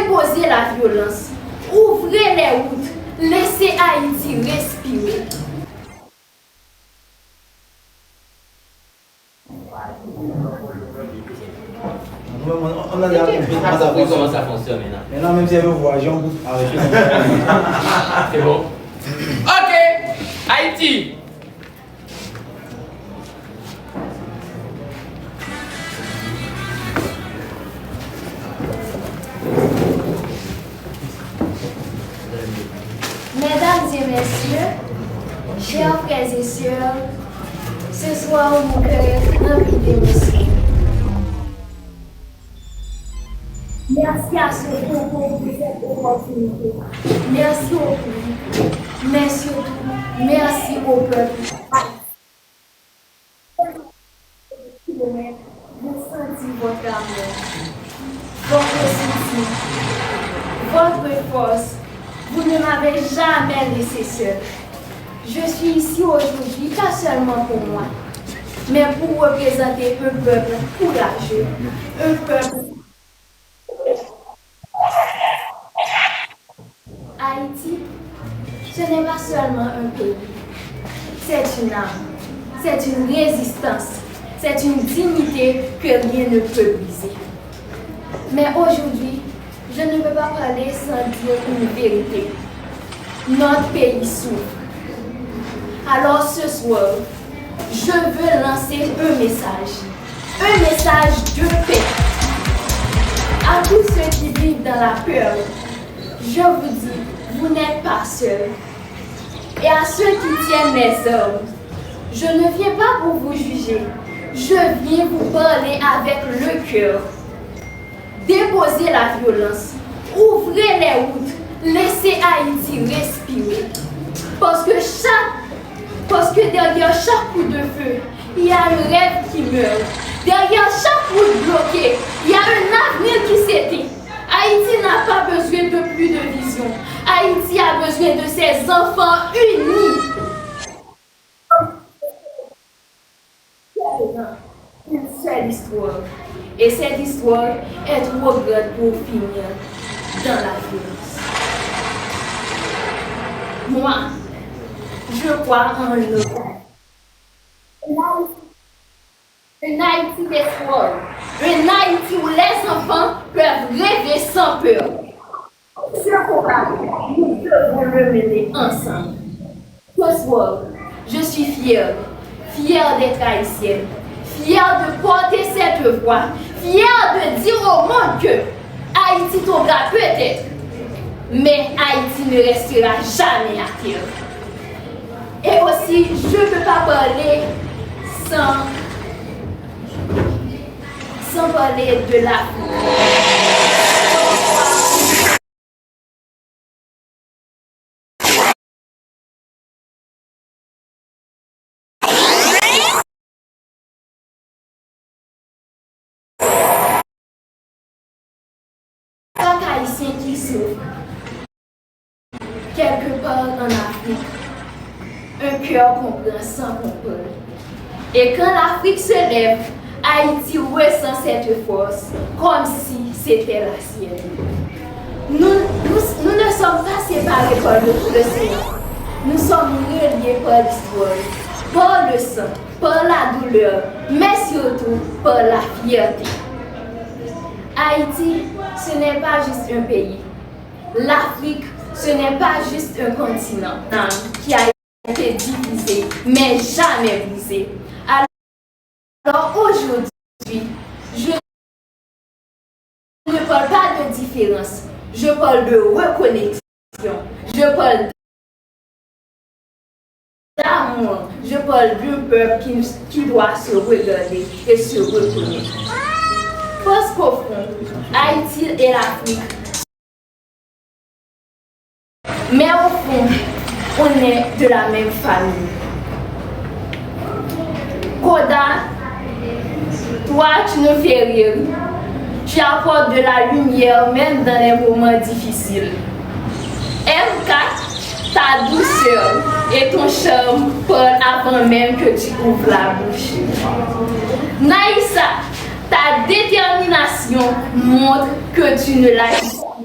Déposez la violence. Ouvrez les routes. Laissez Haïti respirer. On a déjà compris comment ça fonctionne maintenant. Maintenant, même si elle veut voir, j'en doute avec C'est bon. Ok, Haïti. Mesdames et messieurs, chers frères et sœurs, ce soir mon cœur est rempli d'émotion. Merci à ce groupe pour cette opportunité. Merci au public, mais surtout, merci au peuple. Vous sentez votre amour, votre soutien, votre force. Vous ne m'avez jamais laissé seul. Je suis ici aujourd'hui, pas seulement pour moi, mais pour représenter un peuple courageux, un peuple. Haïti, ce n'est pas seulement un pays, c'est une âme, c'est une résistance, c'est une dignité que rien ne peut briser. Mais aujourd'hui, je ne peux pas parler sans dire une vérité. Notre pays souffre. Alors ce soir, je veux lancer un message de paix. À tous ceux qui vivent dans la peur, je vous dis, vous n'êtes pas seuls. Et à ceux qui tiennent les armes, je ne viens pas pour vous juger, je viens vous parler avec le cœur. Déposez la violence, ouvrez les routes, laissez Haïti respirer. Parce que derrière chaque coup de feu, il y a un rêve qui meurt. Derrière chaque route bloquée, il y a un avenir qui s'éteint. Haïti n'a pas besoin de plus de vision. Haïti a besoin de ses enfants unis. Une seule histoire. Et cette histoire est trop grande pour finir dans la violence. Moi, je crois en un Haïti d'espoir. Un Haïti où les enfants peuvent rêver sans peur. Ce combat, nous devons le mener ensemble. Ce soir, je suis fière d'être haïtienne. Fière de porter cette voix, fière de dire au monde que Haïti tombera peut-être, mais Haïti ne restera jamais à terre. Et aussi, je ne peux pas parler sans parler de l'Afrique. Chaque Haïtien qui souffre, quelque part en Afrique, un cœur comprend sans comprendre. Et quand l'Afrique se lève, Haïti ressent cette force comme si c'était la sienne. Nous ne sommes pas séparés par l'océan. Nous sommes reliés par l'histoire, par le sang, par la douleur, mais surtout par la fierté. Haïti, ce n'est pas juste un pays. L'Afrique, ce n'est pas juste un continent qui a été divisé, mais jamais brisé. Alors aujourd'hui, je ne parle pas de différence, je parle de reconnexion, je parle d'amour, je parle d'un peuple qui doit se regarder et se reconnaître. Parce qu'au fond, Haïti et l'Afrique, mais au fond, on est de la même famille. Koda, toi, tu ne fais rire. Tu apportes de la lumière même dans les moments difficiles. MK, ta douceur et ton charme parlent avant même que tu ouvres la bouche. Naïssa, ta détermination montre que tu ne lâches pas.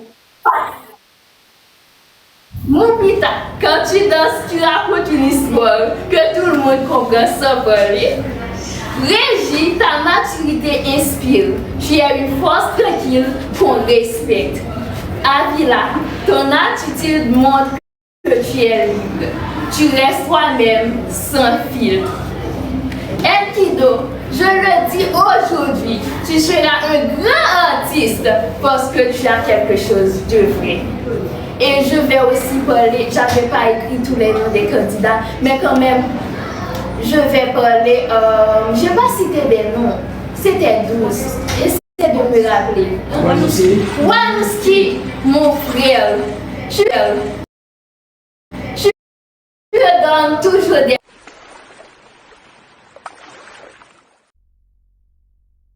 M'oublie pas, quand tu danses, tu racontes une histoire que tout le monde comprend sans parler. Régis, ta maturité inspire. Tu es une force tranquille qu'on respecte. Avila, ton attitude montre que tu es libre. Tu restes toi-même sans filtre. Enkido, je le dis aujourd'hui, tu seras un grand artiste parce que tu as quelque chose de vrai. Et je vais aussi parler, j'avais pas écrit tous les noms des candidats, mais quand même, je vais parler, je vais pas citer des noms, c'était 12. Essayez de me rappeler. Wanouski, mon frère, je donne toujours des...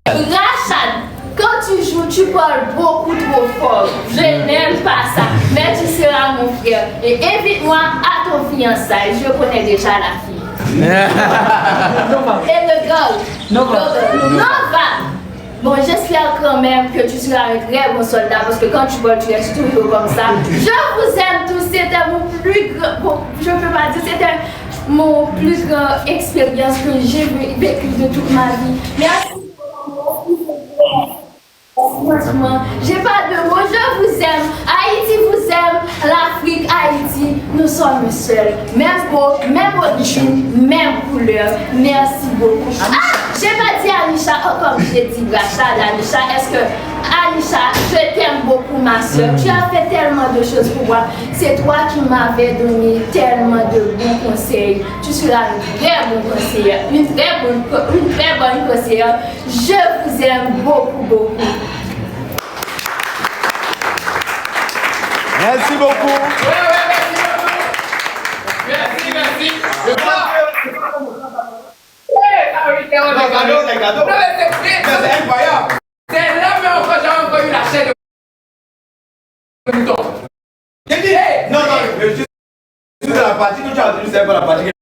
Rachad, quand tu joues, tu parles beaucoup trop fort. Je n'aime pas ça, mais tu seras mon frère. Et invite-moi à ton fiançailles, je connais déjà la fille. Et le gars, Nova. Bon, j'espère quand même que tu seras un très bon soldat parce que quand tu voles, tu restes toujours comme ça. Je vous aime tous, c'était mon plus grand, bon, je peux pas dire, c'était mon plus grand expérience que j'ai vécu de toute ma vie. Merci. Franchement, j'ai pas de mots, je vous aime. Haïti vous aime, l'Afrique, Haïti, nous sommes seuls. Même beau, même origine, même couleur. Merci beaucoup. Ah, j'ai pas dit Anisha, oh, comme j'ai dit Rachad, Anisha, est-ce que Anisha, je t'aime beaucoup ma soeur. Tu as fait tellement de choses pour moi. C'est toi qui m'avais donné tellement de bons conseils. Tu seras une très bonne conseillère, une très bonne conseillère. Je vous aime beaucoup, beaucoup. Merci beaucoup. Merci. Les cadeaux. C'est incroyable. C'est là même quand j'ai encore eu la chaîne de mouton. Non, je suis sur la partie que tu as dit, c'est pas la partie.